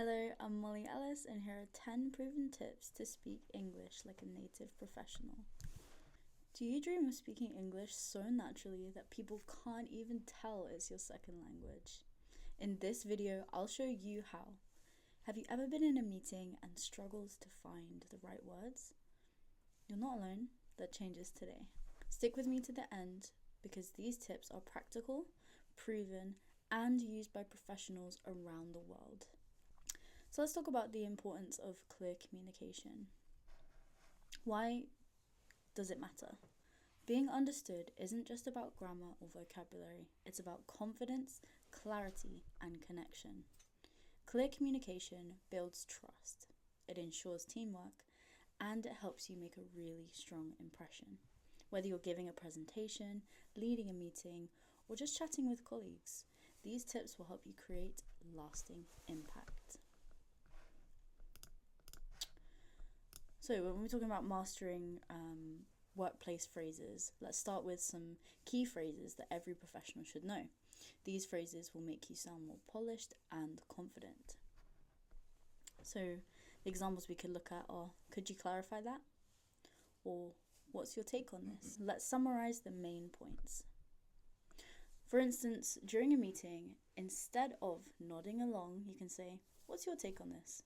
Hello, I'm Molly Ellis, and here are 10 proven tips to speak English like a native professional. Do you dream of speaking English so naturally that people can't even tell it's your second language? In this video, I'll show you how. Have you ever been in a meeting and struggled to find the right words? You're not alone. That changes today. Stick with me to the end because these tips are practical, proven, and used by professionals around the world. So let's talk about the importance of clear communication. Why does it matter? Being understood isn't just about grammar or vocabulary, it's about confidence, clarity, and connection. Clear communication builds trust, it ensures teamwork, and it helps you make a really strong impression. Whether you're giving a presentation, leading a meeting, or just chatting with colleagues, these tips will help you create lasting impact. So when we're talking about mastering workplace phrases, let's start with some key phrases that every professional should know. These phrases will make you sound more polished and confident. So the examples we could look at are, could you clarify that? Or what's your take on this? Let's summarize the main points. For instance, during a meeting, instead of nodding along, you can say, what's your take on this?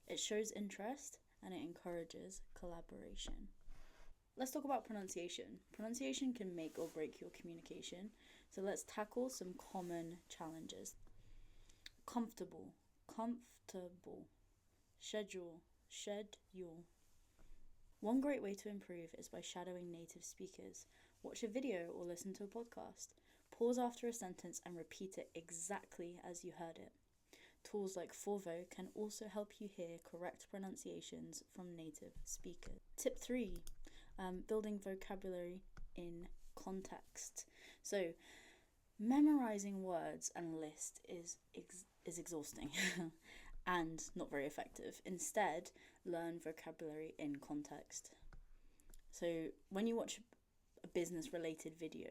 It shows interest and it encourages collaboration. Let's talk about pronunciation. Pronunciation can make or break your communication, so let's tackle some common challenges. Comfortable, schedule. One great way to improve is by shadowing native speakers. Watch a video or listen to a podcast. Pause after a sentence and repeat it exactly as you heard it. Tools like Forvo can also help you hear correct pronunciations from native speakers. Tip 3, building vocabulary in context. So, memorizing words and lists is exhausting and not very effective. Instead, learn vocabulary in context. So, when you watch a business-related video,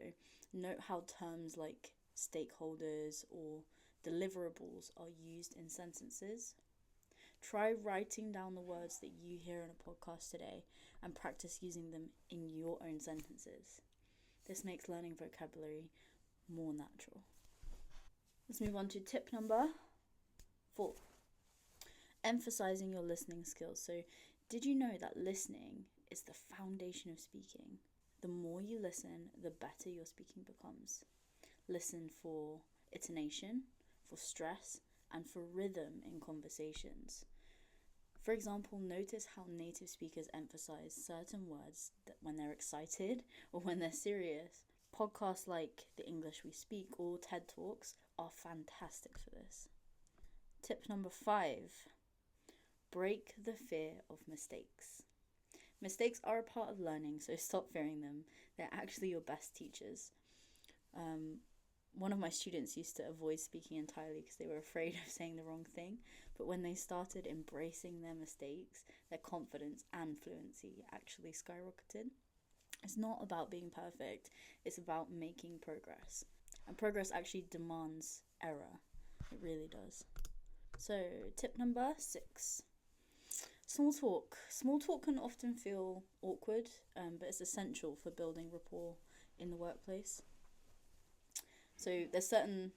note how terms like stakeholders or deliverables are used in sentences. Try writing down the words that you hear in a podcast today and practice using them in your own sentences. This makes learning vocabulary more natural. Let's move on to tip number 4. Emphasizing your listening skills. So, did you know that listening is the foundation of speaking? The more you listen, the better your speaking becomes. Listen for intonation, for stress, and for rhythm in conversations. For example, notice how native speakers emphasize certain words that when they're excited or when they're serious. Podcasts like The English We Speak or TED Talks are fantastic for this. Tip number 5, break the fear of mistakes. Mistakes are a part of learning, so stop fearing them. They're actually your best teachers. One of my students used to avoid speaking entirely because they were afraid of saying the wrong thing. But when they started embracing their mistakes, their confidence and fluency actually skyrocketed. It's not about being perfect. It's about making progress. And progress actually demands error. It really does. So, tip number 6. Small talk. Small talk can often feel awkward, but it's essential for building rapport in the workplace. So there's certain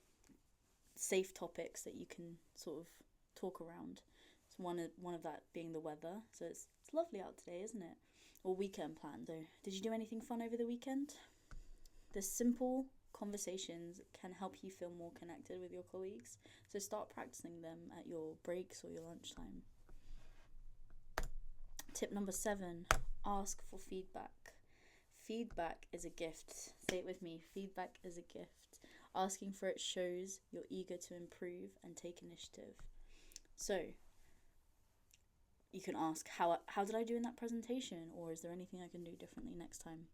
safe topics that you can sort of talk around. So one of that being the weather. So it's lovely out today, isn't it? Or weekend plan. So did you do anything fun over the weekend? The simple conversations can help you feel more connected with your colleagues. So start practicing them at your breaks or your lunchtime. Tip number 7, ask for feedback. Feedback is a gift. Say it with me. Feedback is a gift. Asking for it shows you're eager to improve and take initiative. So, you can ask, how did I do in that presentation? Or is there anything I can do differently next time?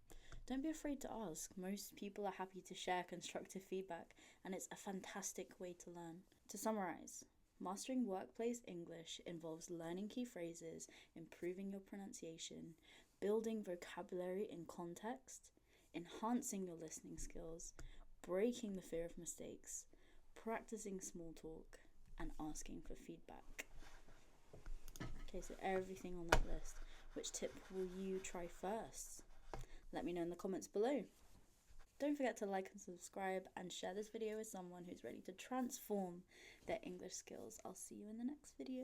Don't be afraid to ask. Most people are happy to share constructive feedback, and it's a fantastic way to learn. To summarize, mastering workplace English involves learning key phrases, improving your pronunciation, building vocabulary in context, enhancing your listening skills, breaking the fear of mistakes, practicing small talk, and asking for feedback. Okay, so everything on that list. Which tip will you try first? Let me know in the comments below. Don't forget to like and subscribe and share this video with someone who's ready to transform their English skills. I'll see you in the next video.